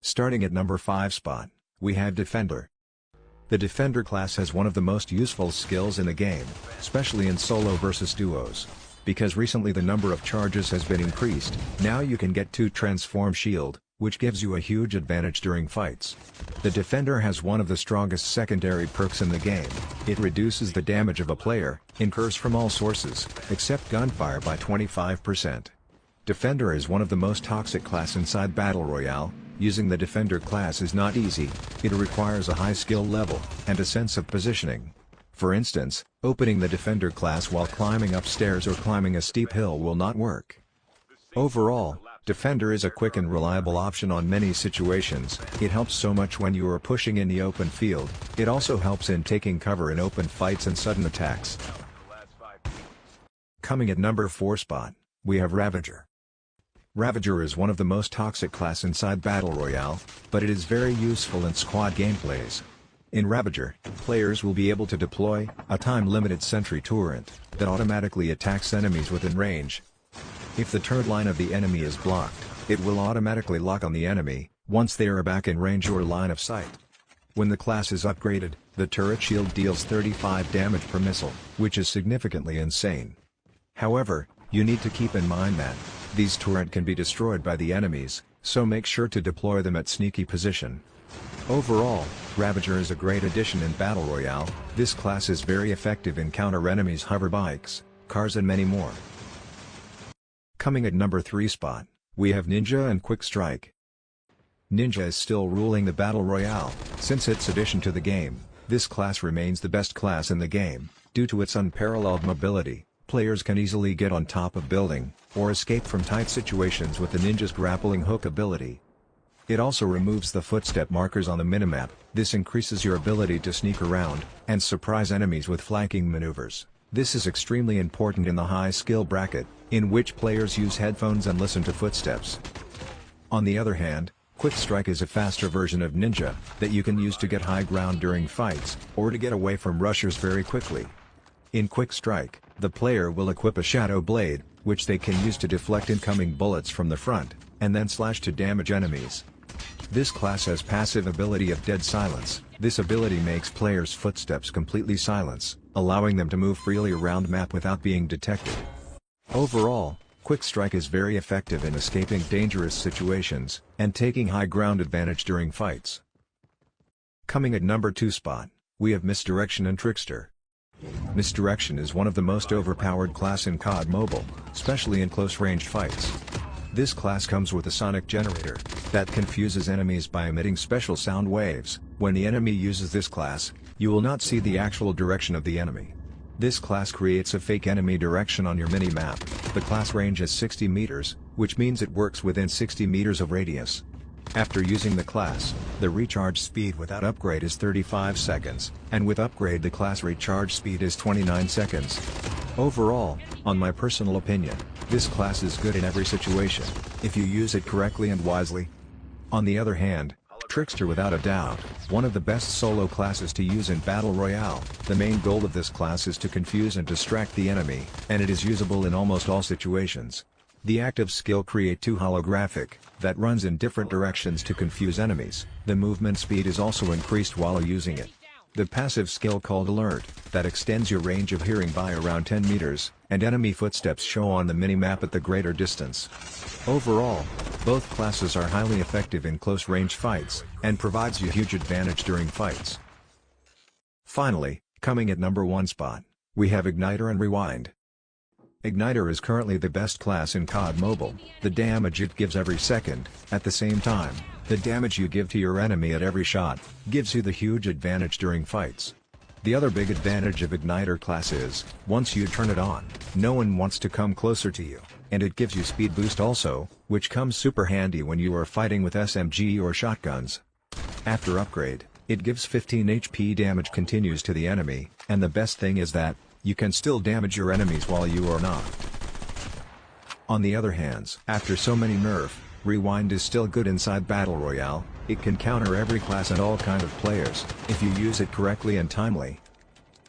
Starting at number 5 spot, we have Defender. The Defender class has one of the most useful skills in the game, especially in solo versus duos. Because recently the number of charges has been increased, now you can get 2 transform shield, which gives you a huge advantage during fights. The Defender has one of the strongest secondary perks in the game. It reduces the damage of a player, incurs from all sources, except gunfire by 25%. Defender is one of the most toxic class inside Battle Royale. Using the Defender class is not easy, it requires a high skill level, and a sense of positioning. For instance, opening the Defender class while climbing upstairs or climbing a steep hill will not work. Overall, Defender is a quick and reliable option on many situations. It helps so much when you are pushing in the open field. It also helps in taking cover in open fights and sudden attacks. Coming at number 4 spot, we have Ravager. Ravager is one of the most toxic class inside Battle Royale, but it is very useful in squad gameplays. In Ravager, players will be able to deploy a time-limited sentry turret that automatically attacks enemies within range. If the turret line of the enemy is blocked, it will automatically lock on the enemy once they are back in range or line of sight. When the class is upgraded, the turret shield deals 35 damage per missile, which is significantly insane. However, you need to keep in mind that these turrets can be destroyed by the enemies, so make sure to deploy them at sneaky position. Overall, Ravager is a great addition in Battle Royale. This class is very effective in counter enemies, hover bikes, cars and many more. Coming at number 3 spot, we have Ninja and Quick Strike. Ninja is still ruling the Battle Royale. Since its addition to the game, this class remains the best class in the game. Due to its unparalleled mobility, players can easily get on top of building, or escape from tight situations with the Ninja's grappling hook ability. It also removes the footstep markers on the minimap. This increases your ability to sneak around, and surprise enemies with flanking maneuvers. This is extremely important in the high skill bracket, in which players use headphones and listen to footsteps. On the other hand, Quick Strike is a faster version of Ninja, that you can use to get high ground during fights, or to get away from rushers very quickly. In Quick Strike, the player will equip a Shadow Blade, which they can use to deflect incoming bullets from the front, and then slash to damage enemies. This class has passive ability of Dead Silence. This ability makes players' footsteps completely silence, allowing them to move freely around map without being detected. Overall, Quick Strike is very effective in escaping dangerous situations, and taking high ground advantage during fights. Coming at number 2 spot, we have Misdirection and Trickster. Misdirection is one of the most overpowered class in CoD Mobile, especially in close-range fights. This class comes with a sonic generator that confuses enemies by emitting special sound waves. When the enemy uses this class, you will not see the actual direction of the enemy. This class creates a fake enemy direction on your mini-map. The class range is 60 meters, which means it works within 60 meters of radius. After using the class, the recharge speed without upgrade is 35 seconds, and with upgrade the class recharge speed is 29 seconds. Overall, on my personal opinion, this class is good in every situation, if you use it correctly and wisely. On the other hand, Trickster without a doubt, one of the best solo classes to use in Battle Royale. The main goal of this class is to confuse and distract the enemy, and it is usable in almost all situations. The active skill Create 2 holographic, that runs in different directions to confuse enemies. The movement speed is also increased while using it. The passive skill called Alert, that extends your range of hearing by around 10 meters, and enemy footsteps show on the minimap at the greater distance. Overall, both classes are highly effective in close-range fights, and provides you huge advantage during fights. Finally, coming at number 1 spot, we have Igniter and Rewind. Igniter is currently the best class in CoD Mobile. The damage it gives every second, at the same time, the damage you give to your enemy at every shot, gives you the huge advantage during fights. The other big advantage of Igniter class is, once you turn it on, no one wants to come closer to you, and it gives you speed boost also, which comes super handy when you are fighting with SMG or shotguns. After upgrade, it gives 15 HP damage continues to the enemy, and the best thing is that, you can still damage your enemies while you are knocked. On the other hand, after so many nerfs, Rewind is still good inside Battle Royale. It can counter every class and all kind of players, if you use it correctly and timely.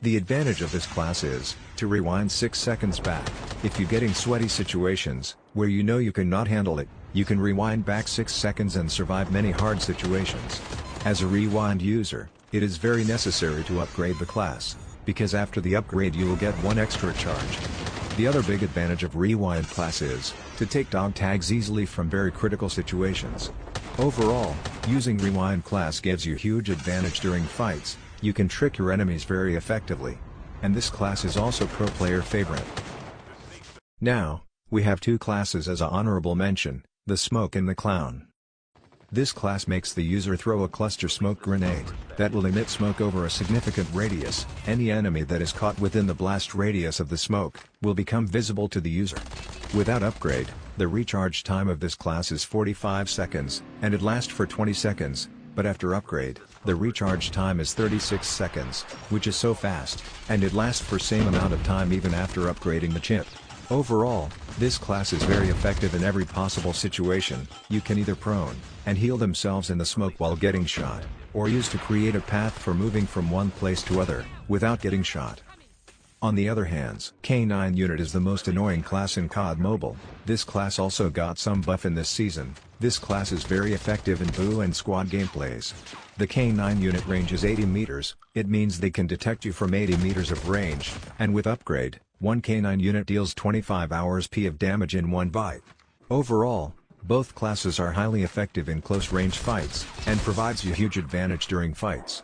The advantage of this class is, to rewind 6 seconds back. If you get in sweaty situations, where you know you cannot handle it, You can rewind back 6 seconds and survive many hard situations. As a rewind user, it is very necessary to upgrade the class, because after the upgrade you will get 1 extra charge. The other big advantage of rewind class is to take dog tags easily from very critical situations. Overall, using rewind class gives you huge advantage during fights. You can trick your enemies very effectively. And this class is also pro player favorite. Now, we have 2 classes as a honorable mention, the Smoke and the Clown. This class makes the user throw a cluster smoke grenade that will emit smoke over a significant radius. Any enemy that is caught within the blast radius of the smoke will become visible to the user. Without upgrade, the recharge time of this class is 45 seconds, and it lasts for 20 seconds, but after upgrade, the recharge time is 36 seconds, which is so fast, and it lasts for same amount of time even after upgrading the chip. Overall, this class is very effective in every possible situation. You can either prone and heal themselves in the smoke while getting shot, or use to create a path for moving from one place to other, without getting shot. On the other hand, K9 unit is the most annoying class in CoD Mobile. This class also got some buff in this season. This class is very effective in duo and squad gameplays. The K9 unit range is 80 meters, it means they can detect you from 80 meters of range, and with upgrade, one K9 unit deals 25 hours P of damage in 1 bite. Overall, both classes are highly effective in close range fights, and provides you huge advantage during fights.